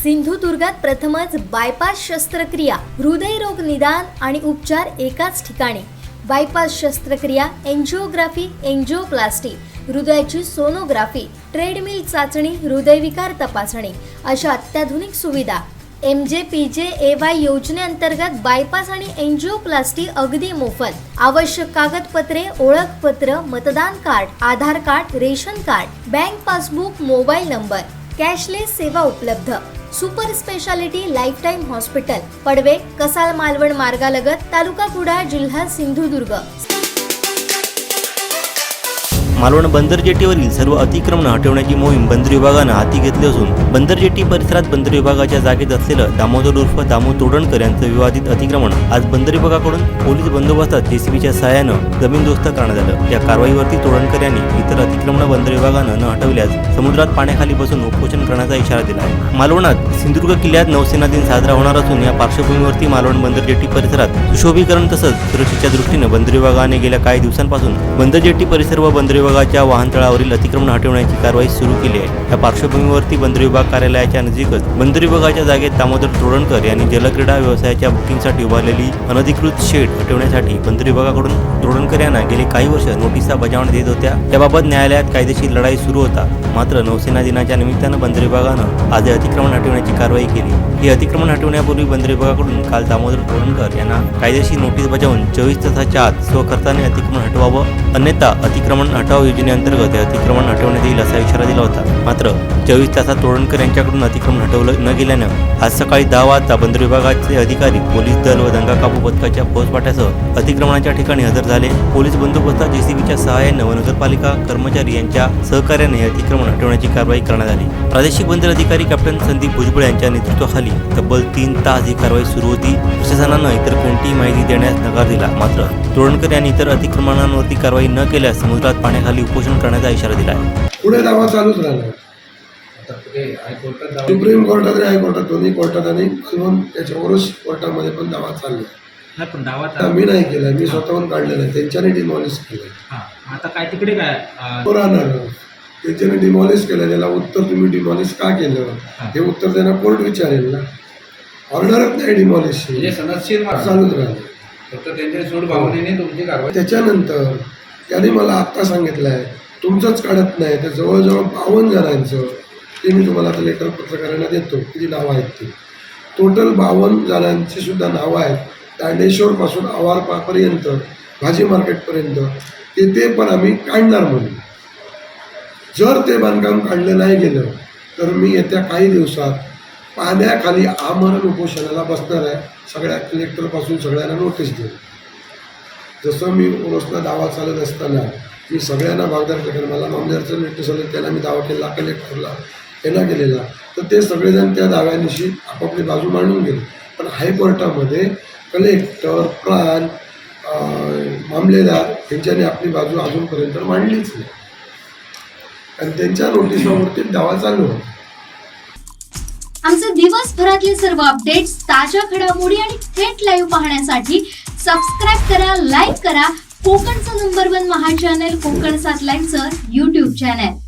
सिंधुदुर्गात प्रथमच बायपास शस्त्रक्रिया, हृदयरोग निदान आणि उपचार एकाच ठिकाणी। बायपास शस्त्रक्रिया, एंजिओग्राफी, एंजिओप्लास्टी, हृदयाची सोनोग्राफी, ट्रेडमिल चाचणी, हृदयविकार तपासणी अशा अत्याधुनिक सुविधा। MJPJAY योजनेअंतर्गत बायपास आणि एंजिओप्लास्टी अगदी मोफत। आवश्यक कागदपत्रे, ओळखपत्र, मतदान card, Aadhaar card, ration card, bank passbook, mobile number, cashless सेवा उपलब्ध। Super speciality lifetime hospital, Padave, Kasal Malvan मार्गालगत, तालुका कुडाळ, जिल्हा सिंधुदुर्ग। मालवण बंदर जेटीवरील सर्व अतिक्रमण हटवण्याची मोहीम बंदर विभागानं हाती घेतली असून बंदर जेटी परिसरात बंदर विभागाच्या जागेत असलेलं दामोदर उर्फ दामू तोडणकर यांचं विवादित अतिक्रमण आज बंदर विभागाकडून पोलीस बंदोबस्तात JCBच्या सहाय्यानं जमीनदोस्त करण्यात आलं। या कारवाईवरती तोडणकर यांनी इतर अतिक्रमण बंदर विभागानं न हटवल्यास समुद्रात पाण्याखाली बसून उपोषण करण्याचा इशारा दिला आहे। मालवणात सिंधुदुर्ग किल्ल्यात नौसेना दिन साजरा होणार असून या पार्श्वभूमीवरती मालवण बंदर जेटी परिसरात सुशोभीकरण तसंच सुरक्षेच्या दृष्टीनं बंदर विभागाने गेल्या काही दिवसांपासून बंदर जेटी परिसर व बंदर विभागाच्या वाहनतळावरील अतिक्रमण हटवण्याची कारवाई सुरू केली आहे। या पार्श्वभूमीवरती बंदर विभाग कार्यालयाच्या नजीकच बंदर विभागाच्या जागेत दामोदर तोडणकर यांनी जलक्रीडा व्यवसायाच्या बुकिंगसाठी उभारलेली अनधिकृत शेड हटवण्यासाठी बंदर विभागाकडून तोडणकर यांना गेली काही वर्ष नोटिसा बजावण्यात येत होत्या। त्याबाबत न्यायालयात कायदेशीर लढाई सुरू होता। मात्र नौसेना दिनाच्या निमित्तानं बंदर विभागानं आज अतिक्रमण हटवण्याची कारवाई केली। ही अतिक्रमण हटवण्यापूर्वी बंदर विभागाकडून काल दामोदर तोडणकर यांना कायदेशीर नोटीस बजावून 24 तासाच्या आत स्वखर्चाने अतिक्रमण हटवावं, अन्यथा अतिक्रमण हटाव योजनेअंतर्गत हे अतिक्रमण हटवण्यात येईल असा इशारा दिला होता। मात्र 24 तासात तोडणकर यांच्याकडून अतिक्रमण हटवलं न गेल्यानं आज सकाळी 10 वाजता बंदर विभागाचे अधिकारी, पोलीस दल व दंगा काबू पथकाच्या फौजफाट्यासह अतिक्रमणाच्या ठिकाणी हजर झाले। पोलीस बंदोबस्तात JCBच्या सहाय्यानं व नगरपालिका कर्मचारी यांच्या सहकार्याने हे अतिक्रमण हटवण्याची कारवाई करण्यात आली। प्रादेशिक बंदर अधिकारी कॅप्टन संदीप भुजबळ यांच्या नेतृत्वाखाली तब्बल 3 तास ही कारवाई सुरू होती। प्रशासनानं इतर कोणतीही माहिती देण्यास नकार दिला। मात्र तोडणकर यांनी इतर अतिक्रमणांवरती कारवाई न केल्यास समुद्रात पाण्याखाली उपोषण करण्याचा इशारा दिला आहे। पुढे दावा चालूच राहणार। सुप्रीम कोर्टात, हायकोर्टात, दोन्ही कोर्टात आणि त्याच्यावरच कोर्टामध्ये पण दावा चालला। पण दावा मी नाही केला, मी स्वतःहून काढलेला आहे, त्यांच्याने डिमॉलिश केलं। आता काय तिकडे काय राहणार, त्यांच्याने डिमॉलिश केलं, त्याला उत्तर तुम्ही डिमॉलिश का केलं हे उत्तर त्यांना कोर्ट विचारेल ना। ऑर्डरच नाही डिमॉलिश, चालूच राहणार। फक्त त्यांच्या सूड भावनेने तुमची कारवाई। त्याच्यानंतर त्यांनी मला आत्ता सांगितलं आहे तुमचंच काढत नाही, तर जवळजवळ 52 जणांचं ते मी तुम्हाला आता लेटर पत्रकारांना देतो, किती नावं आहेत ते। टोटल 52 जणांची सुद्धा नावं आहेत, दांडेश्वरपासून आवारपर्यंत, भाजी मार्केटपर्यंत, ते पण आम्ही काढणार म्हणून। जर ते बांधकाम काढलं नाही गेलं तर मी येत्या काही दिवसात पाण्याखाली आमरण उपोषणाला बसणार आहे। सगळ्या कलेक्टरपासून सगळ्यांना नोटीस देऊ। जसं मी ओरोसला दावा चालत असताना मी सगळ्यांना भागदार केलं, मला मामदारचं नोटीस आलं, त्याला मी दावा केला, कलेक्टरला त्यांना केलेला, तर ते सगळेजण त्या दाव्यानिशी आपापली बाजू मांडून गेले। पण हायकोर्टामध्ये कलेक्टर, प्राण, मामलेदार यांच्याने आपली बाजू अजूनपर्यंत मांडलीच नाही आणि त्यांच्या नोटिसावरती दावा चालू होता। आमचे दिवसभरातले सर्व अपडेट्स, ताज्या घडामोडी आणि थेट लाईव्ह पाहण्यासाठी सबस्क्राईब करा, लाईक करा कोकणचं नंबर 1 महा चॅनल कोकण 7 लाईव्हचं YouTube चॅनल।